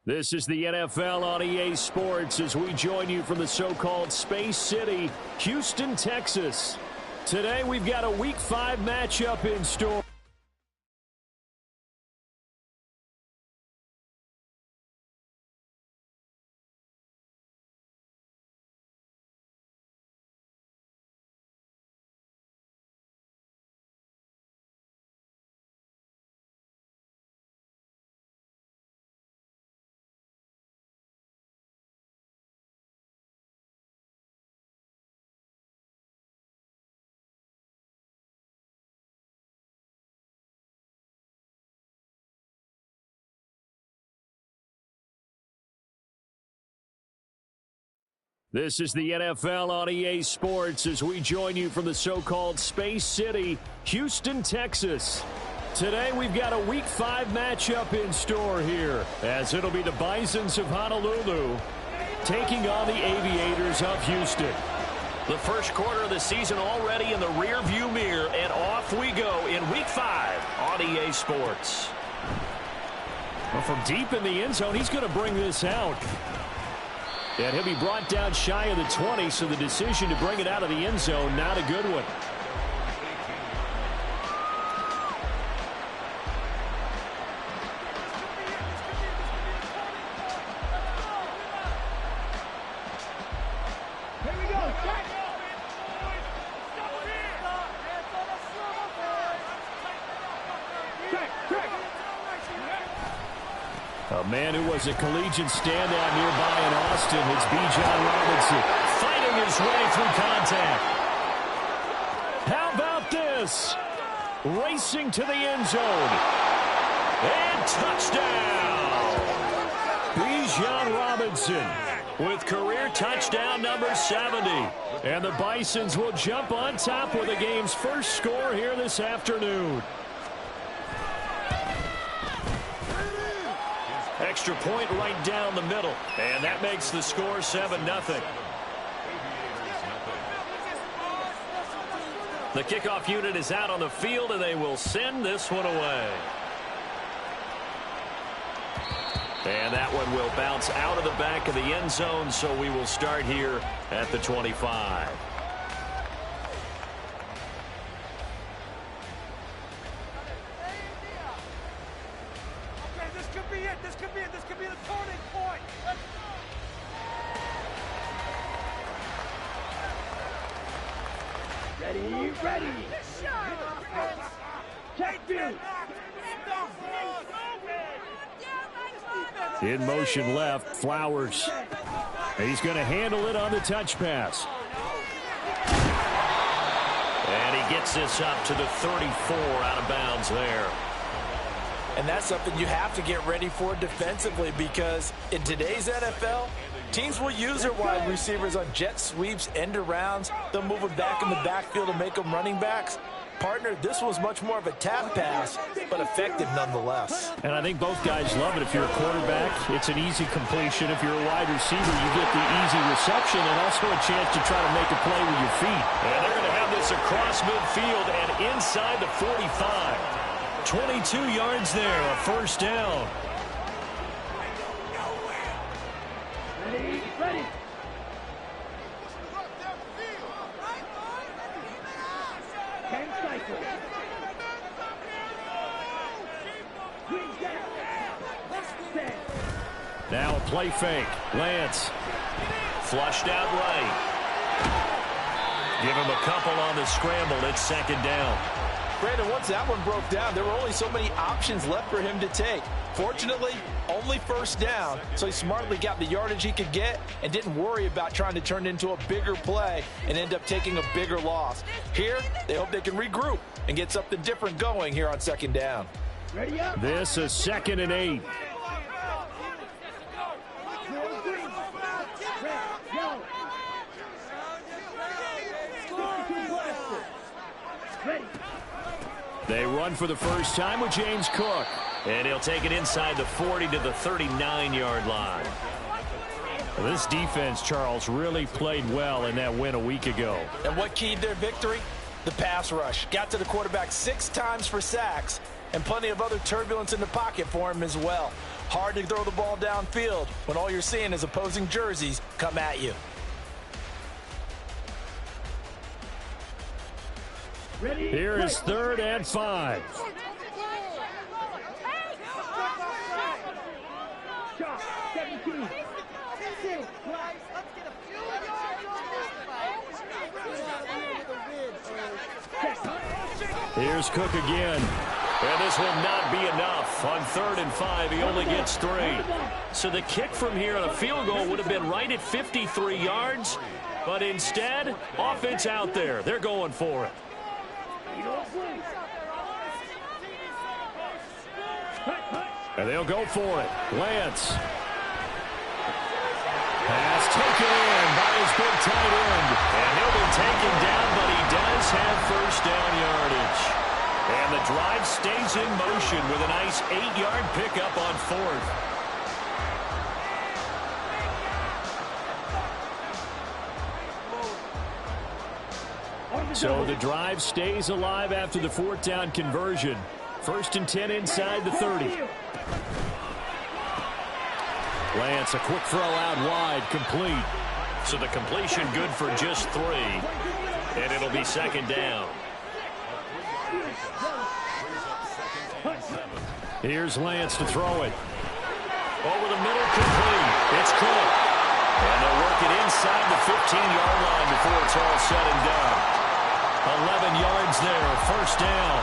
This is the NFL on EA Sports as we join you from the so-called Space City, Houston, Texas. Today we've got a Week 5 matchup in store. This is the NFL on EA Sports as we join you from the so-called Space City, Houston, Texas. Today we've got a Week 5 matchup in store here as it'll be the Bisons of Honolulu taking on the Aviators of Houston. The first quarter of the season already in the rear-view mirror, and off we go in Week 5 on EA Sports. Well, from deep in the end zone, he's going to bring this out. And he'll be brought down shy of the 20, so the decision to bring it out of the end zone, not a good one. A man who was a collegiate standout nearby in Austin, it's Bijan Robinson, fighting his way through contact. How about this? Racing to the end zone. And touchdown! Bijan Robinson with career touchdown number 70. And the Bisons will jump on top with the game's first score here this afternoon. Extra point right down the middle. And that makes the score 7-0. The kickoff unit is out on the field, and they will send this one away. And that one will bounce out of the back of the end zone, so we will start here at the 25. Ready. In motion left, Flowers. He's going to handle it on the touch pass. And he gets this up to the 34 out of bounds there. And that's something you have to get ready for defensively, because in today's NFL, teams will use their wide receivers on jet sweeps, end arounds. They'll move them back in the backfield and make them running backs. Partner, this was much more of a tap pass, but effective nonetheless. And I think both guys love it. If you're a quarterback, it's an easy completion. If you're a wide receiver, you get the easy reception and also a chance to try to make a play with your feet. And they're going to have this across midfield and inside the 45. 22 yards there, a first down. Ready. Now a play fake. Lance. Flushed out right. Give him a couple on the scramble. It's second down. Brandon, once that one broke down, there were only so many options left for him to take. Fortunately, only first down, so he smartly got the yardage he could get and didn't worry about trying to turn it into a bigger play and end up taking a bigger loss. Here, they hope they can regroup and get something different going here on second down. Ready up. This is 2nd and 8. They run for the first time with James Cook. And he'll take it inside the 40 to the 39-yard line. This defense, Charles, really played well in that win a week ago. And what keyed their victory? The pass rush. Got to the quarterback 6 times for sacks, and plenty of other turbulence in the pocket for him as well. Hard to throw the ball downfield when all you're seeing is opposing jerseys come at you. Here is 3rd and 5. Here's Cook again. And this will not be enough. On 3rd and 5, he only gets 3. So the kick from here on a field goal would have been right at 53 yards. But instead, offense out there. They're going for it. And they'll go for it. Lance. Pass taken in by his big tight end. And he'll be taken down, but he does have first down yardage. And the drive stays in motion with a nice 8-yard pickup on 4th. So the drive stays alive after the 4th down conversion. 1st and 10 inside the 30. Lance, a quick throw out wide, complete. So the completion good for just 3. And it'll be 2nd down. Here's Lance to throw it. Over the middle, complete. It's Cook. And they'll work it inside the 15-yard line before it's all said and done. 11 yards there, 1st down.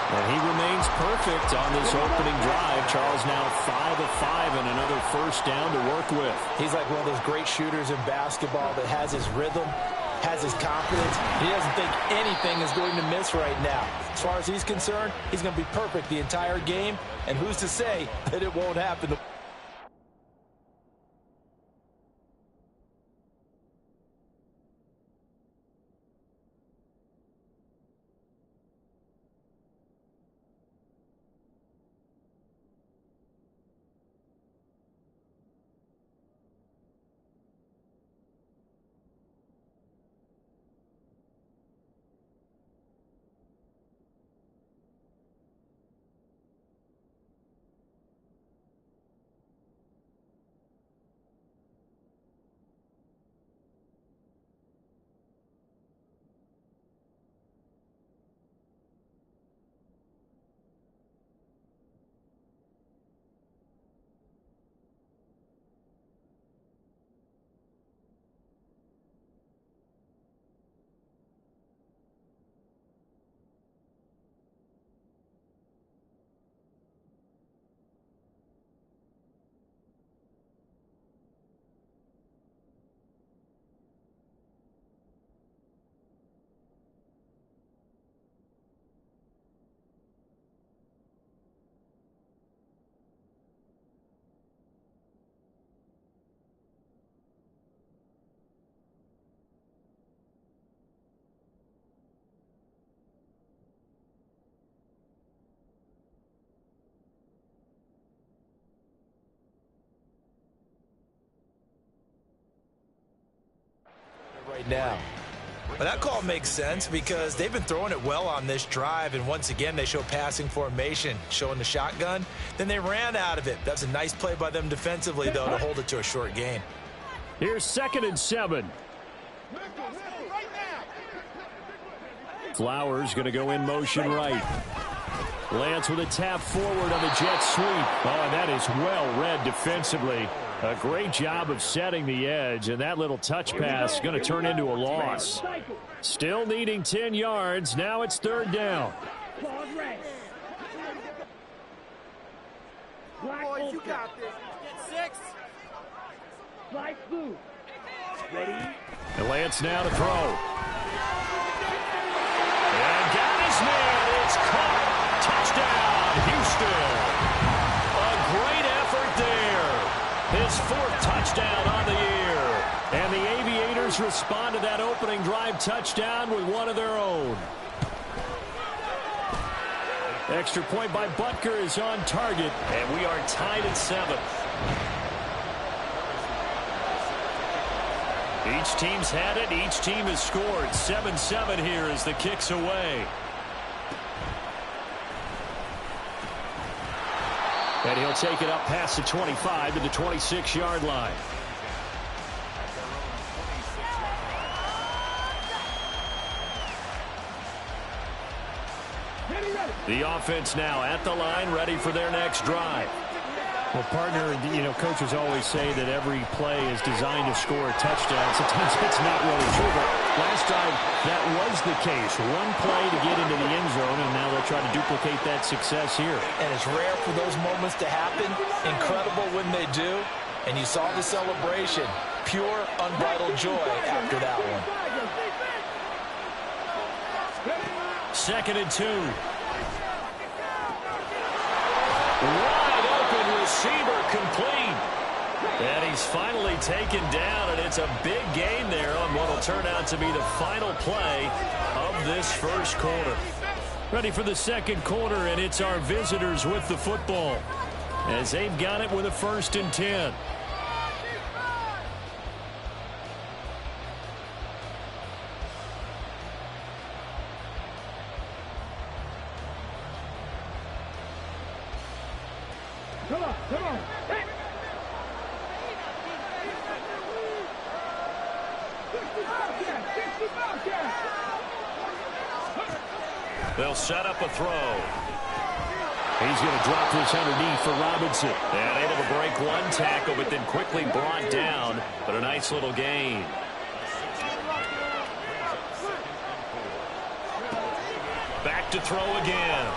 And he remains perfect on this opening drive. Charles now 5 of 5 and another 1st down to work with. He's like one of those great shooters in basketball that has his rhythm, has his confidence. He doesn't think anything is going to miss right now. As far as he's concerned, he's going to be perfect the entire game. And who's to say that it won't happen? Right now. But that call makes sense because they've been throwing it well on this drive, and once again they show passing formation, showing the shotgun. Then they ran out of it. That's a nice play by them defensively, though, to hold it to a short gain. Here's 2nd and 7. Flowers going to go in motion right. Lance with a tap forward on the jet sweep. Oh, and that is well read defensively. A great job of setting the edge, and that little touch pass is going to turn into a loss. Still needing 10 yards. Now it's 3rd down. Boys, you got this. Get 6. Fly blue. Ready? And Lance now to throw. And got his man. It's caught. Touchdown, Houston. A great effort there. His 4th touchdown on the year. And the Aviators respond to that opening drive touchdown with one of their own. Extra point by Butker is on target. And we are tied at 7th. Each team's had it. Each team has scored. 7-7 here as the kick's away. And he'll take it up past the 25 to the 26-yard line. The offense now at the line, ready for their next drive. Well, partner, coaches always say that every play is designed to score a touchdown. Sometimes it's not really true, but last drive that was the case. One play to get into the end zone, and now they'll try to duplicate that success here. And it's rare for those moments to happen. Incredible when they do. And you saw the celebration. Pure, unbridled joy after that one. 2nd and 2. Wide open receiver complete. And he's finally taken down, and it's a big gain there on what will turn out to be the final play of this first quarter. Ready for the second quarter, and it's our visitors with the football as they've got it with a 1st and 10. Come on. Hey. They'll set up a throw. He's going to drop this underneath for Robinson. And able to break one tackle, but then quickly brought down. But a nice little gain. Back to throw again.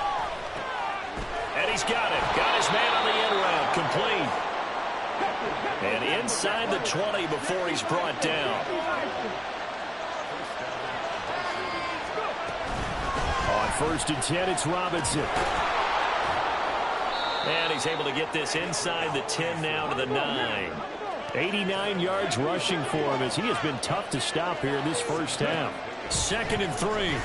And he's got it. Got his man on the end route. Complete. And inside the 20 before he's brought down. On 1st and 10, it's Robinson. And he's able to get this inside the 10 now to the 9. 89 yards rushing for him as he has been tough to stop here in this first half. 2nd and 3.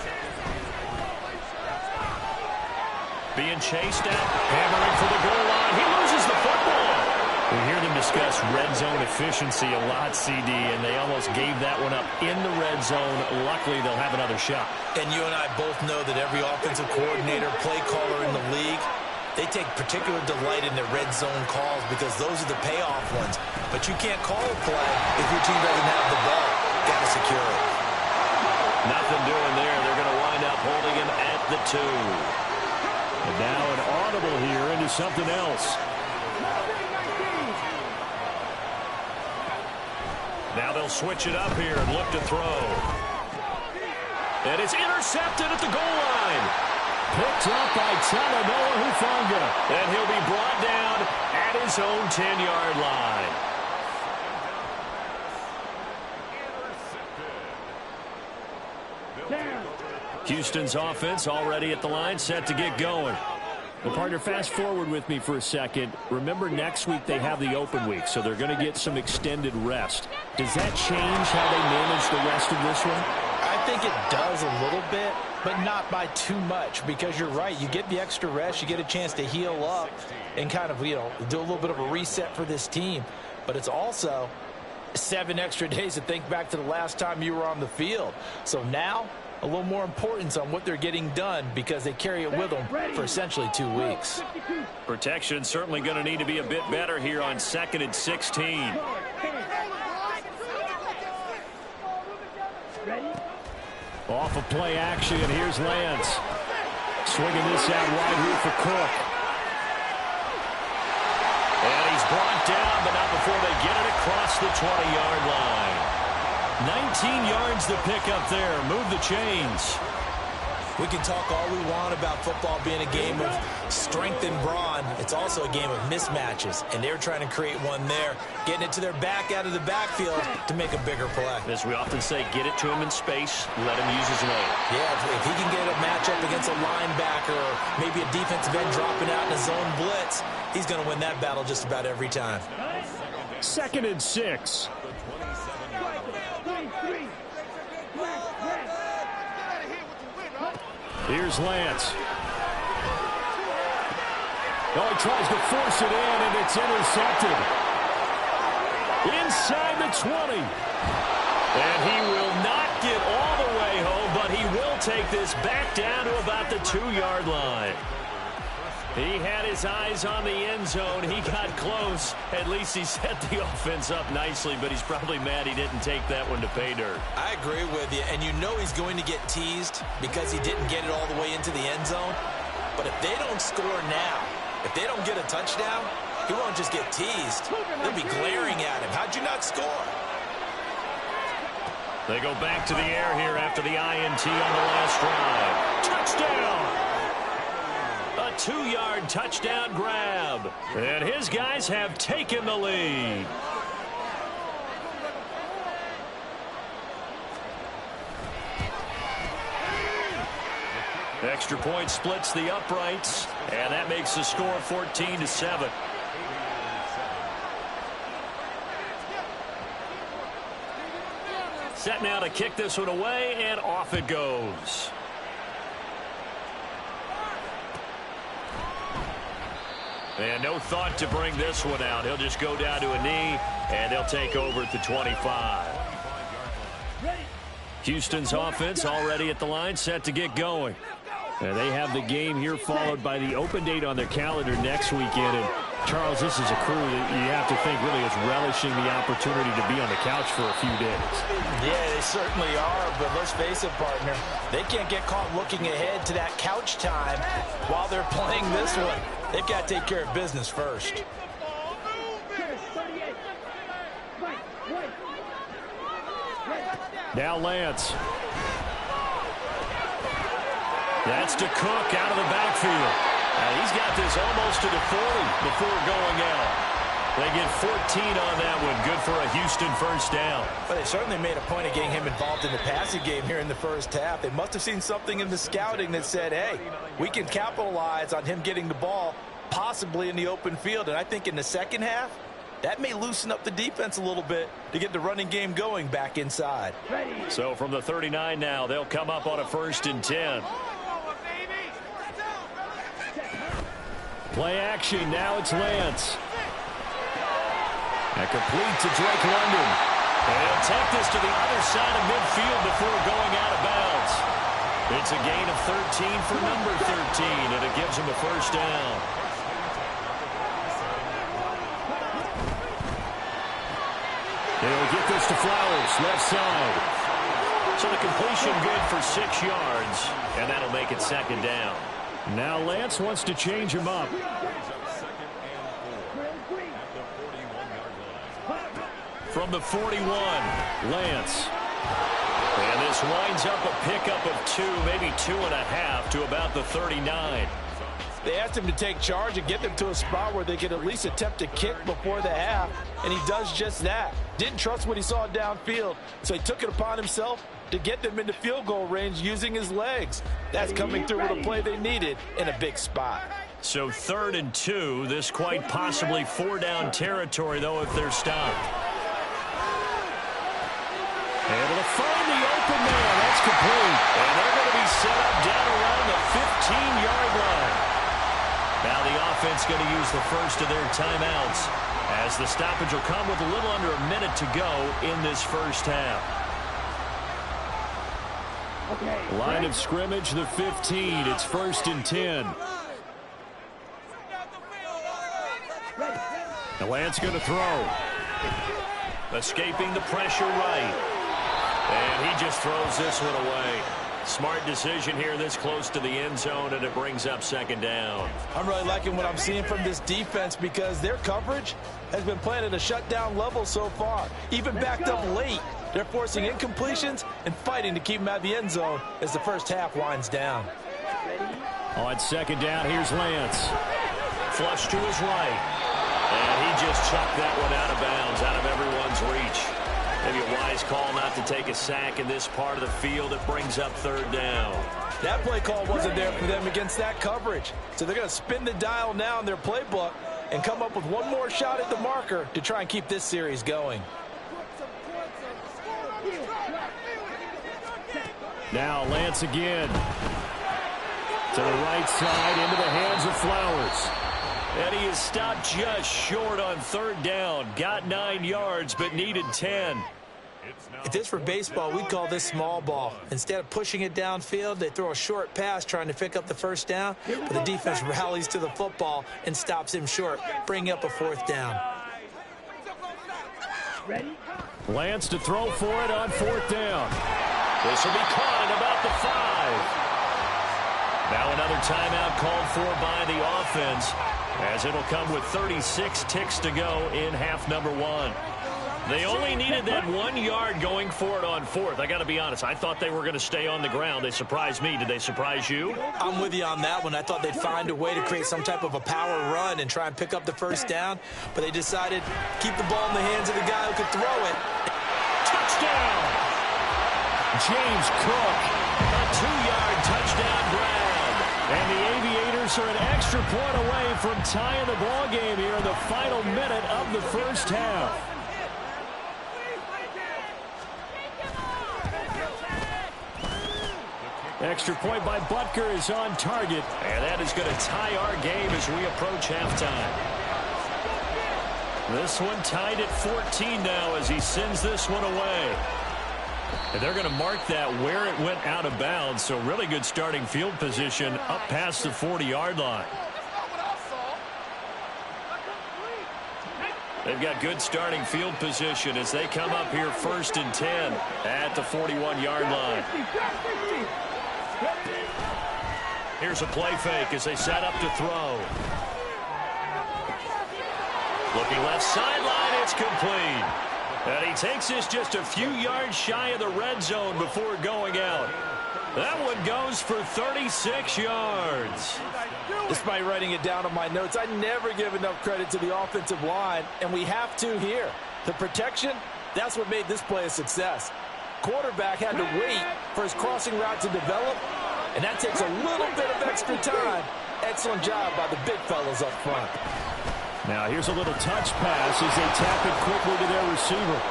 Being chased out, hammering for the goal line. He loses the football. We hear them discuss red zone efficiency a lot, CD, and they almost gave that one up in the red zone. Luckily, they'll have another shot. And you and I both know that every offensive coordinator, play caller in the league, they take particular delight in their red zone calls because those are the payoff ones. But you can't call a play if your team doesn't have the ball. Got to secure it. Nothing doing there. They're going to wind up holding him at the 2. And now an audible here into something else. Now they'll switch it up here and look to throw. And it's intercepted at the goal line. Picked up by Talanoa Hufanga. And he'll be brought down at his own 10-yard line. Houston's offense already at the line, set to get going. Well, partner, fast forward with me for a second. Remember, next week they have the open week, so they're going to get some extended rest. Does that change how they manage the rest of this one? I think it does a little bit, but not by too much, because you're right. You get the extra rest. You get a chance to heal up and kind of, do a little bit of a reset for this team. But it's also 7 extra days to think back to the last time you were on the field. So now, a little more importance on what they're getting done because they carry it with them for essentially 2 weeks. Protection certainly going to need to be a bit better here on 2nd and 16. Off of play action, here's Lance. Swinging this out wide here for Cook. And he's brought down, but not before they get it across the 20-yard line. 19 yards to pick up there. Move the chains. We can talk all we want about football being a game of strength and brawn. It's also a game of mismatches, and they're trying to create one there, getting it to their back out of the backfield to make a bigger play. As we often say, get it to him in space, let him use his leg. Yeah, if he can get a matchup against a linebacker or maybe a defensive end dropping out in a zone blitz, he's going to win that battle just about every time. 2nd and 6. Here's Lance. Oh, he tries to force it in, and it's intercepted. Inside the 20. And he will not get all the way home, but he will take this back down to about the 2-yard line. He had his eyes on the end zone. He got close. At least he set the offense up nicely, but he's probably mad he didn't take that one to pay dirt. I agree with you, and you know he's going to get teased because he didn't get it all the way into the end zone. But if they don't score now, if they don't get a touchdown, he won't just get teased. They'll be glaring at him. How'd you not score? They go back to the air here after the INT on the last drive. Touchdown! A 2-yard touchdown grab. And his guys have taken the lead. Extra point splits the uprights, and that makes the score 14-7. Set now to kick this one away, and off it goes. And no thought to bring this one out. He'll just go down to a knee, and they'll take over at the 25. Houston's offense already at the line, set to get going. And they have the game here followed by the open date on their calendar next weekend. And Charles, this is a crew that you have to think really is relishing the opportunity to be on the couch for a few days. Yeah, they certainly are, but let's face it, partner. They can't get caught looking ahead to that couch time while they're playing this one. They've got to take care of business first. Now Lance. That's to Cook out of the backfield. He's got this almost to the 40 before going out. They get 14 on that one. Good for a Houston first down. But they certainly made a point of getting him involved in the passing game here in the first half. They must have seen something in the scouting that said, hey, we can capitalize on him getting the ball possibly in the open field. And I think in the second half, that may loosen up the defense a little bit to get the running game going back inside. So from the 39 now, they'll come up on a 1st and 10. Play action. Now it's Lance. And complete to Drake London. And he'll take this to the other side of midfield before going out of bounds. It's a gain of 13 for number 13, and it gives him a first down. They'll get this to Flowers, left side. So the completion good for 6 yards, and that'll make it 2nd down. Now Lance wants to change him up. From the 41, Lance. And this winds up a pickup of 2, maybe 2.5 to about the 39. They asked him to take charge and get them to a spot where they could at least attempt to kick before the half, and he does just that. Didn't trust what he saw downfield, so he took it upon himself to get them into field goal range using his legs. That's coming through with a play they needed in a big spot. So 3rd and 2, this quite possibly 4-down territory, though, if they're stopped. Able to find the open man. That's complete. And they're going to be set up down around the 15-yard line. Now the offense going to use the first of their timeouts as the stoppage will come with a little under a minute to go in this first half. Line of scrimmage, the 15. It's 1st and 10. And Lance going to throw. Escaping the pressure right. And he just throws this one away. Smart decision here this close to the end zone, and it brings up 2nd down. I'm really liking what I'm seeing from this defense because their coverage has been playing at a shutdown level so far. Even backed up late, they're forcing incompletions and fighting to keep them out of the end zone as the first half winds down. On 2nd down, here's Lance. Flush to his right. And he just chucked that one out of bounds, out of everyone's reach. Maybe a wise call not to take a sack in this part of the field. It brings up 3rd down. That play call wasn't there for them against that coverage. So they're going to spin the dial now in their playbook and come up with one more shot at the marker to try and keep this series going. Now Lance again. To the right side, into the hands of Flowers. And he is stopped just short on 3rd down. Got 9 yards, but needed 10. If this were baseball, we'd call this small ball. Instead of pushing it downfield, they throw a short pass trying to pick up the first down, but the defense rallies to the football and stops him short, bringing up a fourth down. Lance to throw for it on fourth down. This will be caught at about the 5. Now another timeout called for by the offense, as it'll come with 36 ticks to go in half number 1. They only needed that 1 yard going for it on fourth. I got to be honest, I thought they were going to stay on the ground. They surprised me. Did they surprise you? I'm with you on that one. I thought they'd find a way to create some type of a power run and try and pick up the first down, but they decided keep the ball in the hands of the guy who could throw it. Touchdown! James Cook, a 2-yard touchdown grab. And the Aviators are an extra point away from tying the ball game here in the final minute of the first half. Extra point by Butker is on target. And that is going to tie our game as we approach halftime. This one tied at 14 now as he sends this one away. And they're going to mark that where it went out of bounds. So really good starting field position up past the 40-yard line. They've got good starting field position as they come up here 1st and 10 at the 41-yard line. Here's a play fake as they set up to throw. Looking left sideline, it's complete. And he takes this just a few yards shy of the red zone before going out. That one goes for 36 yards. Despite writing it down on my notes, I never give enough credit to the offensive line, and we have to here. The protection, that's what made this play a success. Quarterback had to wait for his crossing route to develop, and that takes a little bit of extra time. Excellent job by the big fellas up front. Now here's a little touch pass as they tap it quickly to their receiver.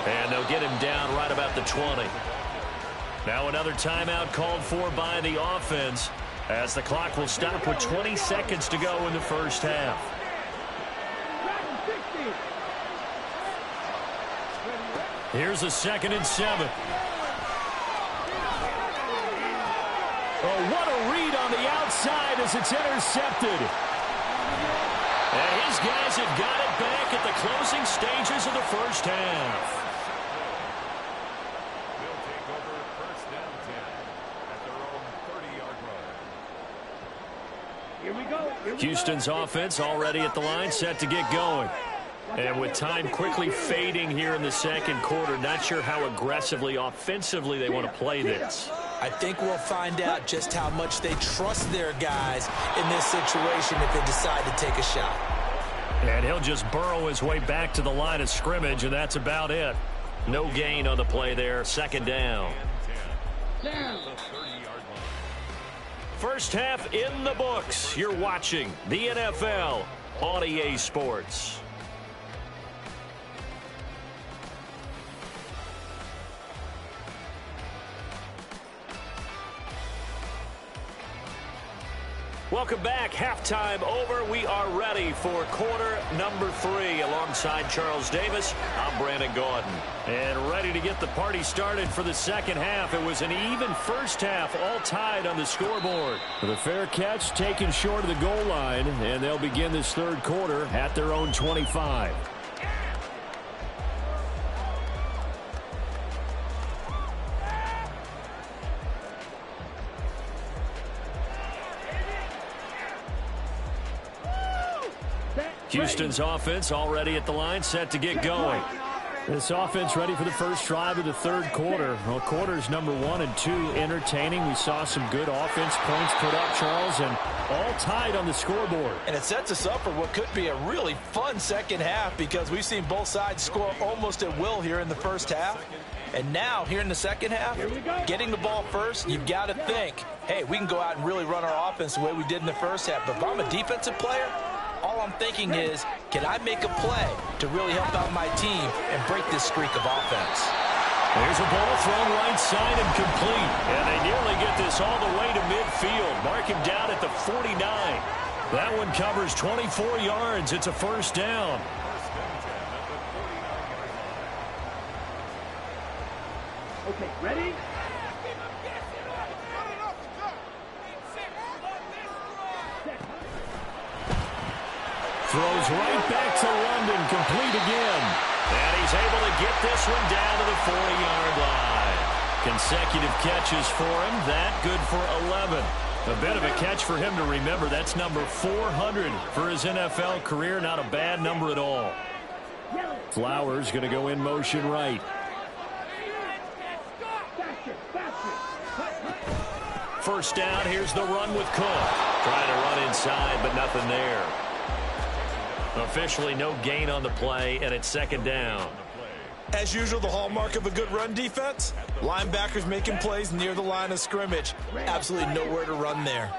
And they'll get him down right about the 20. Now another timeout called for by the offense as the clock will stop with 20 seconds to go in the first half. Here's a 2nd and 7. Oh, what a read on the outside as it's intercepted. And his guys have got it back at the closing stages of the first half. They'll take over 1st down 10 at their own 30-yard line. Here we go. Houston's offense already at the line, set to get going. And with time quickly fading here in the second quarter, not sure how aggressively, offensively they want to play this. I think we'll find out just how much they trust their guys in this situation if they decide to take a shot. And he'll just burrow his way back to the line of scrimmage, and that's about it. No gain on the play there, 2nd down. First half in the books. You're watching the NFL on EA Sports. Welcome back. Halftime over. We are ready for quarter number 3. Alongside Charles Davis, I'm Brandon Gaudin. And ready to get the party started for the second half. It was an even first half, all tied on the scoreboard. The fair catch taken short of the goal line, and they'll begin this third quarter at their own 25. Houston's offense already at the line, set to get going. This offense ready for the first drive of the third quarter. Well, quarters number 1 and 2 entertaining. We saw some good offense points put up, Charles, and all tied on the scoreboard. And it sets us up for what could be a really fun second half because we've seen both sides score almost at will here in the first half. And now, here in the second half, getting the ball first, you've got to think, hey, we can go out and really run our offense the way we did in the first half. But if I'm a defensive player, all I'm thinking is, can I make a play to really help out my team and break this streak of offense? There's a ball thrown right side and complete. And they nearly get this all the way to midfield. Mark him down at the 49. That one covers 24 yards. It's a first down. Okay, ready? Throws right back to London, complete again. And he's able to get this one down to the 40-yard line. Consecutive catches for him. That good for 11. A bit of a catch for him to remember. That's number 400 for his NFL career. Not a bad number at all. Flowers going to go in motion right. First down, here's the run with Cook. Trying to run inside, but nothing there. Officially no gain on the play, and it's second down. As usual, the hallmark of a good run defense, linebackers making plays near the line of scrimmage. Absolutely nowhere to run there.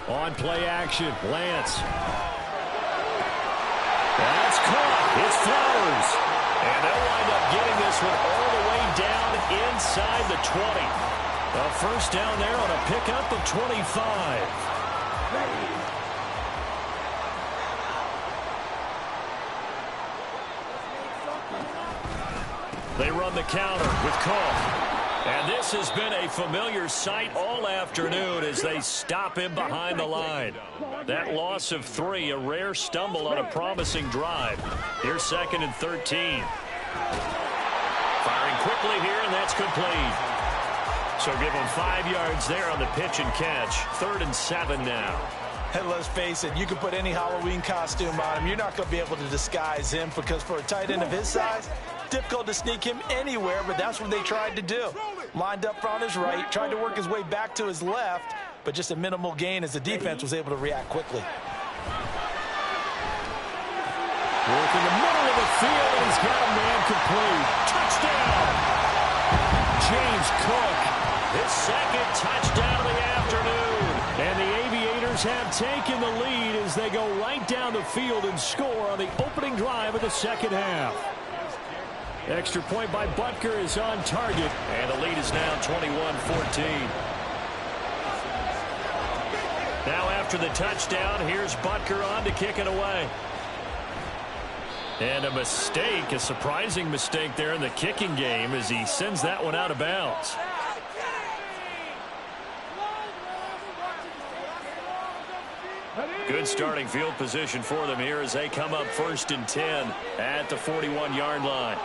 On play action, Lance. That's caught. It's Flowers. And they'll wind up getting this one all the way down inside the 20. A first down there on a pickup of 25. They run the counter with Cook. And this has been a familiar sight all afternoon as they stop him behind the line. That loss of 3, a rare stumble on a promising drive. Here's second and 13. Firing quickly here, and that's complete. So give him 5 yards there on the pitch and catch. 3rd and 7 now. And let's face it, you can put any Halloween costume on him. You're not going to be able to disguise him because for a tight end of his size, difficult to sneak him anywhere, but that's what they tried to do. Lined up on his right, tried to work his way back to his left, but just a minimal gain as the defense was able to react quickly. Work in the middle of the field, and he's got a man complete. Touchdown! James Cook, his second touchdown of the afternoon. And the Aviators have taken the lead as they go right down the field and score on the opening drive of the second half. Extra point by Butker is on target. And the lead is now 21-14. Now after the touchdown, here's Butker on to kick it away. And a mistake, a surprising mistake there in the kicking game as he sends that one out of bounds. Good starting field position for them here as they come up 1st and 10 at the 41-yard line.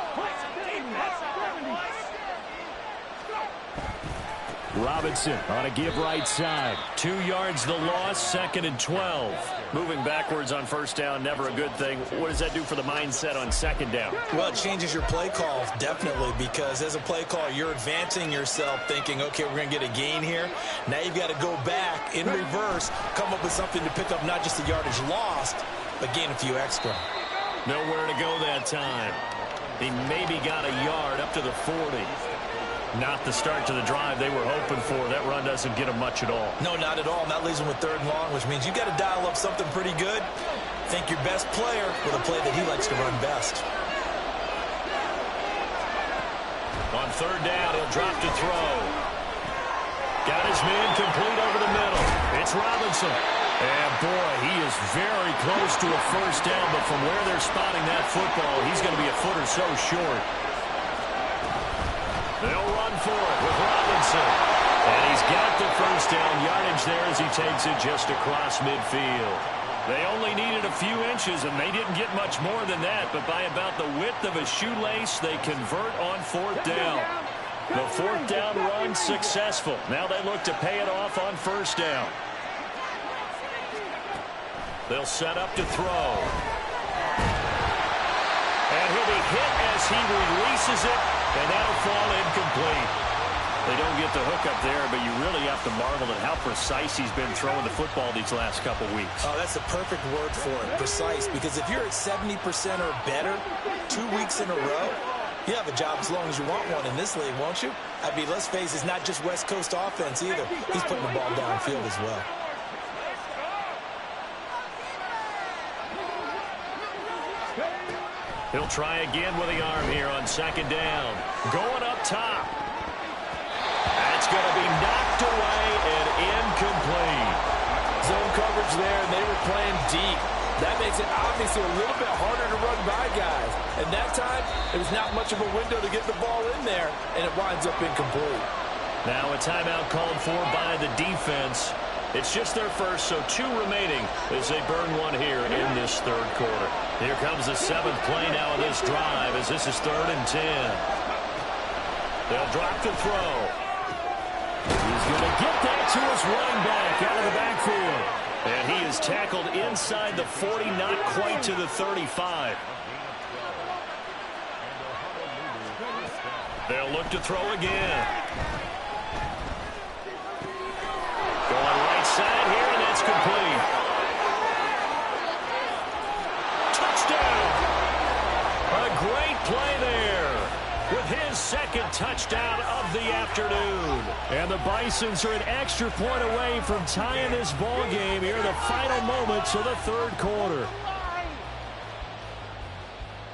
Robinson on a give right side. 2 yards the loss, 2nd and 12. Moving backwards on first down, never a good thing. What does that do for the mindset on second down? Well, it changes your play call, definitely, because as a play caller, you're advancing yourself thinking, okay, we're going to get a gain here. Now you've got to go back in reverse, come up with something to pick up not just the yardage lost, but gain a few extra. Nowhere to go that time. He maybe got a yard up to the 40. Not the start to the drive they were hoping for. That run doesn't get them much at all. No, not at all. And that leaves them with 3rd and long, which means you've got to dial up something pretty good. Think your best player with a play that he likes to run best. On 3rd down, he'll drop to throw. Got his man complete over the middle. It's Robinson. And, boy, he is very close to a first down, but from where they're spotting that football, he's going to be a foot or so short. They'll run for it with Robinson. And he's got the first down yardage there as he takes it just across midfield. They only needed a few inches, and they didn't get much more than that. But by about the width of a shoelace, they convert on 4th down. The 4th down run successful. Now they look to pay it off on first down. They'll set up to throw. And he'll be hit as he releases it. And that'll fall incomplete. They don't get the hook up there, but you really have to marvel at how precise he's been throwing the football these last couple weeks. Oh, that's the perfect word for it, precise. Because if you're at 70% or better 2 weeks in a row, you have a job as long as you want one in this league, won't you? I mean, let's face it, it's not just West Coast offense either. He's putting the ball downfield as well. He'll try again with the arm here on 2nd down. Going up top. That's going to be knocked away and incomplete. Zone coverage there, and they were playing deep. That makes it obviously a little bit harder to run by guys. And that time, it was not much of a window to get the ball in there, and it winds up incomplete. Now a timeout called for by the defense. It's just their first, so 2 remaining as they burn one here in this third quarter. Here comes the 7th play now of this drive as this is 3rd and 10. They'll drop the throw. He's going to get that to his running back out of the backfield. And he is tackled inside the 40, not quite to the 35. They'll look to throw again. Going right side here, and that's complete. Touchdown! A great play there with his 2nd touchdown of the afternoon. And the Bisons are an extra point away from tying this ball game here in the final moments of the third quarter.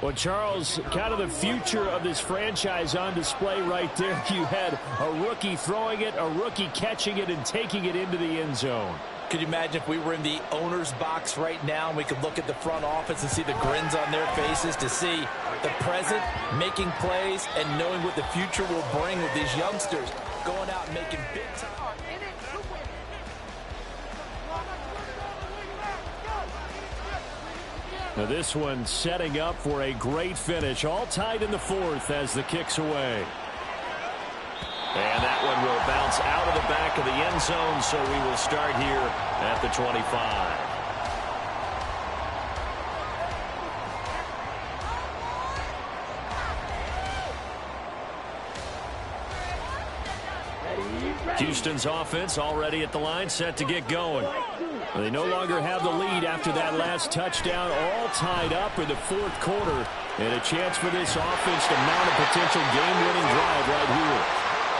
Well, Charles, kind of the future of this franchise on display right there. You had a rookie throwing it, a rookie catching it, and taking it into the end zone. Could you imagine if we were in the owner's box right now and we could look at the front office and see the grins on their faces, to see the present making plays and knowing what the future will bring with these youngsters going out and making big time. Now this one setting up for a great finish. All tied in the 4th as the kick's away. And that one will bounce out of the back of the end zone, so we will start here at the 25. Houston's offense already at the line, set to get going. They no longer have the lead after that last touchdown, all tied up in the 4th quarter. And a chance for this offense to mount a potential game-winning drive right here.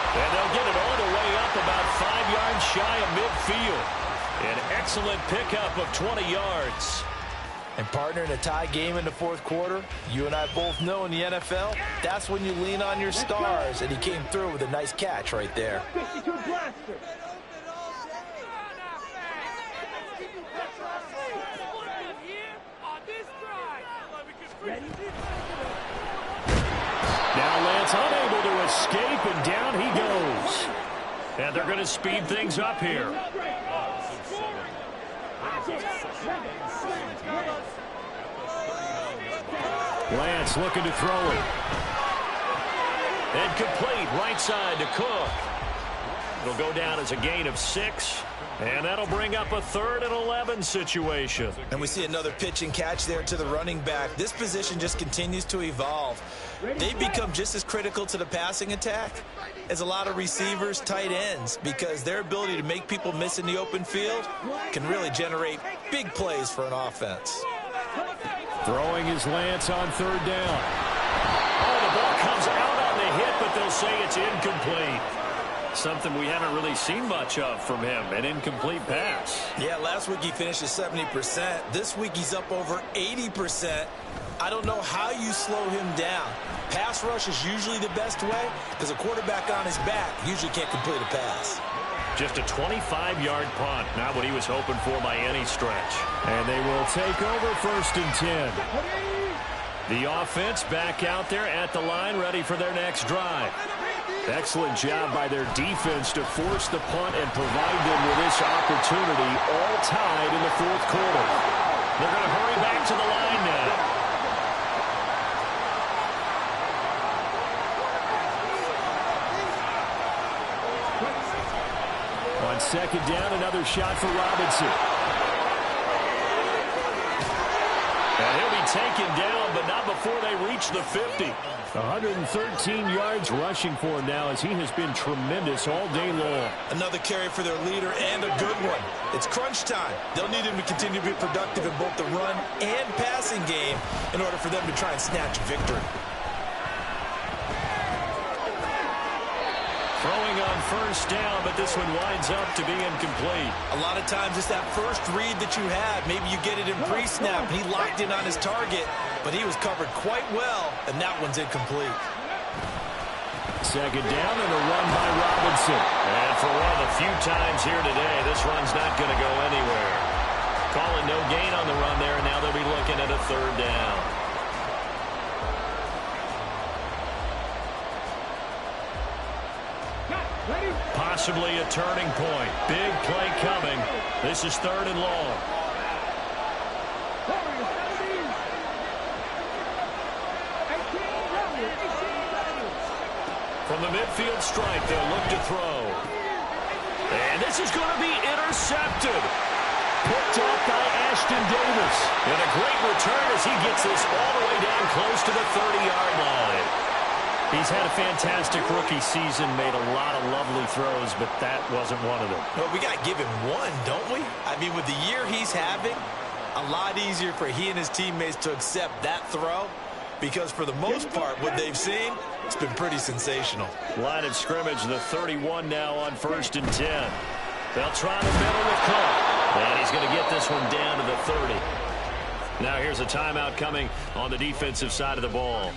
And they'll get it all the way up about 5 yards shy of midfield. An excellent pickup of 20 yards. And partner, in a tie game in the 4th quarter, you and I both know in the NFL, that's when you lean on your stars. And he came through with a nice catch right there. Now Lance unable to escape, and down he goes. And they're going to speed things up here. Lance looking to throw it. And complete right side to Cook. It'll go down as a gain of 6. And that'll bring up a 3rd and 11 situation. And we see another pitch and catch there to the running back. This position just continues to evolve. They've become just as critical to the passing attack as a lot of receivers, tight ends, because their ability to make people miss in the open field can really generate big plays for an offense. Throwing is Lance on 3rd down. Oh, the ball comes out on the hit, but they'll say it's incomplete. Something we haven't really seen much of from him, an incomplete pass. Yeah, last week he finished at 70%. This week he's up over 80%. I don't know how you slow him down. Pass rush is usually the best way because a quarterback on his back usually can't complete a pass. Just a 25-yard punt, not what he was hoping for by any stretch. And they will take over 1st and 10. The offense back out there at the line, ready for their next drive. Excellent job by their defense to force the punt and provide them with this opportunity, all tied in the 4th quarter. They're going to hurry back to the line now. On 2nd down, another shot for Robinson. And he'll be taken down, but not before they reach the 50. 113 yards rushing for him now as he has been tremendous all day long. Another carry for their leader and a good one. It's crunch time. They'll need him to continue to be productive in both the run and passing game in order for them to try and snatch a victory. Throwing on 1st down, but this one winds up to be incomplete. A lot of times it's that first read that you had. Maybe you get it in pre-snap, and he locked in on his target, but he was covered quite well, and that one's incomplete. 2nd down and a run by Robinson. And for one of the few times here today, this run's not going to go anywhere. Calling no gain on the run there, and now they'll be looking at a third down. Possibly a turning point. Big play coming. This is 3rd and long. From the midfield stripe, they'll look to throw. And this is going to be intercepted. Picked off by Ashton Davis. And a great return as he gets this all the way down close to the 30-yard line. He's had a fantastic rookie season, made a lot of lovely throws, but that wasn't one of them. Well, we got to give him one, don't we? I mean, with the year he's having, a lot easier for he and his teammates to accept that throw because for the most part, what they've seen, it's been pretty sensational. Line of scrimmage, the 31 now on 1st and 10. They'll try the middle with Cook. And he's going to get this one down to the 30. Now here's a timeout coming on the defensive side of the ball.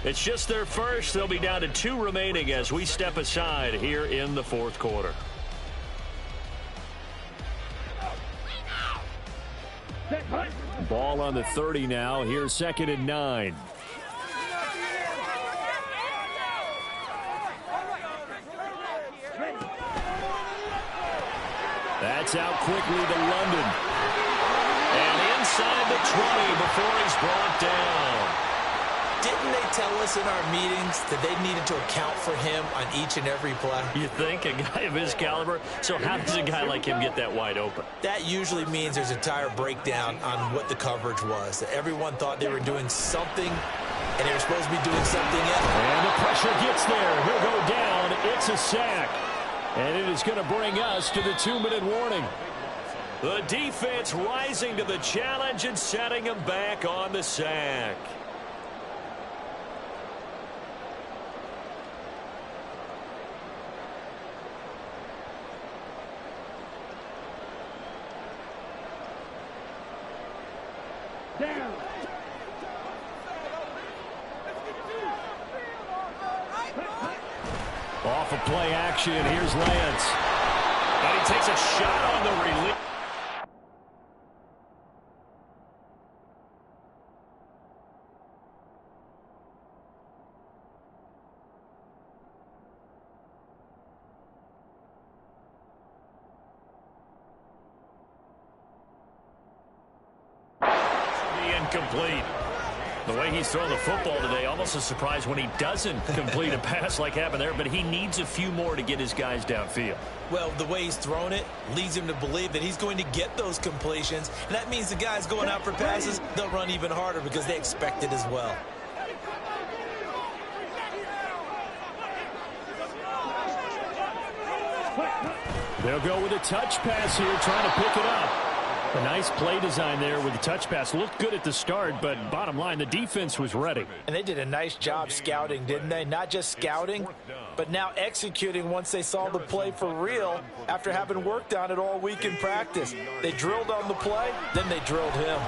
It's just their first. They'll be down to 2 remaining as we step aside here in the 4th quarter. Ball on the 30 now. Here's 2nd and 9. That's out quickly to London. And inside the 20 before he's brought down. Didn't they tell us in our meetings that they needed to account for him on each and every play? You think? A guy of his caliber? So how does a guy like him get that wide open? That usually means there's a entire breakdown on what the coverage was. That everyone thought they were doing something, and they were supposed to be doing something else. And the pressure gets there. He'll go down. It's a sack. And it is going to bring us to the 2-minute warning. The defense rising to the challenge and setting him back on the sack. Down. Off of play action. Here's Lance. And he takes a shot on the release. Incomplete. The way he's thrown the football today, almost a surprise when he doesn't complete a pass like happened there, but he needs a few more to get his guys downfield. Well, the way he's thrown it leads him to believe that he's going to get those completions, and that means the guys going out for passes, they'll run even harder because they expect it as well. They'll go with a touch pass here, trying to pick it up. A nice play design there with the touch pass. Looked good at the start, but bottom line, the defense was ready. And they did a nice job scouting, didn't they? Not just scouting, but now executing once they saw the play for real after having worked on it all week in practice. They drilled on the play, then they drilled him.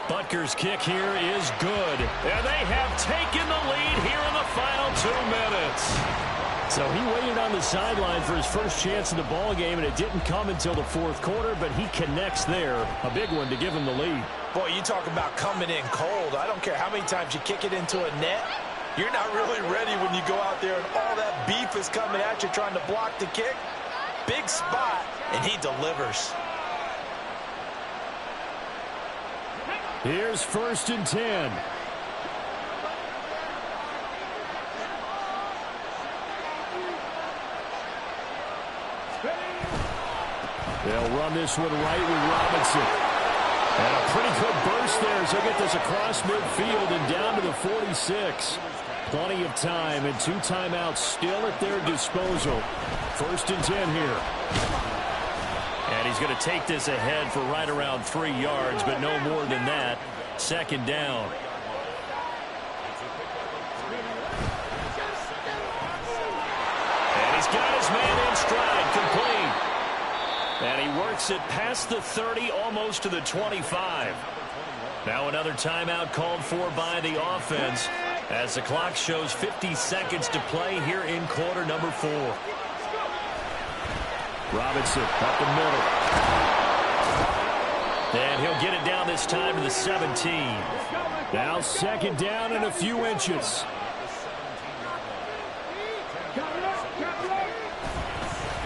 Butker's kick here is good. And they have taken the lead here in the final 2 minutes. So he waited on the sideline for his first chance in the ball game, and it didn't come until the 4th quarter, but he connects there. A big one to give him the lead. Boy, you talk about coming in cold. I don't care how many times you kick it into a net. You're not really ready when you go out there and all that beef is coming at you trying to block the kick. Big spot, and he delivers. Here's 1st and 10. They'll run this one right with Robinson. And a pretty good burst there as he'll get this across midfield and down to the 46. Plenty of time and 2 timeouts still at their disposal. 1st and 10 here. And he's going to take this ahead for right around 3 yards, but no more than that. 2nd down. And he's got his man in stride, complete. And he works it past the 30, almost to the 25. Now another timeout called for by the offense as the clock shows 50 seconds to play here in quarter number 4. Robinson up the middle. And he'll get it down this time to the 17. Now second down and a few inches.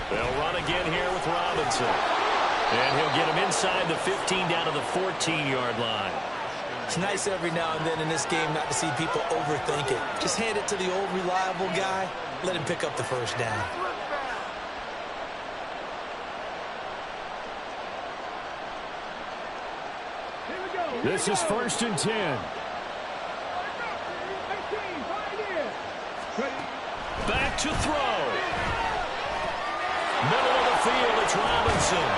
They'll run again here with Robinson. And he'll get him inside the 15 down to the 14-yard line. It's nice every now and then in this game not to see people overthink it. Just hand it to the old reliable guy. Let him pick up the first down. This is 1st and 10. Back to throw. Middle of the field, it's Robinson.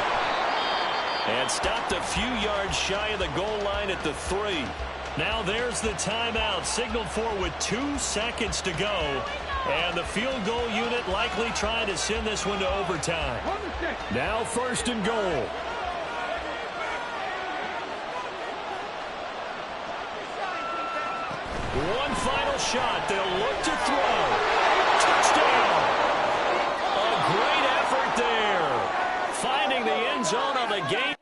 And stopped a few yards shy of the goal line at the 3. Now there's the timeout, signaled for with 2 seconds to go. And the field goal unit likely trying to send this one to overtime. Now 1st and goal. One final shot. They'll look to throw. Touchdown. A great effort there. Finding the end zone on the game.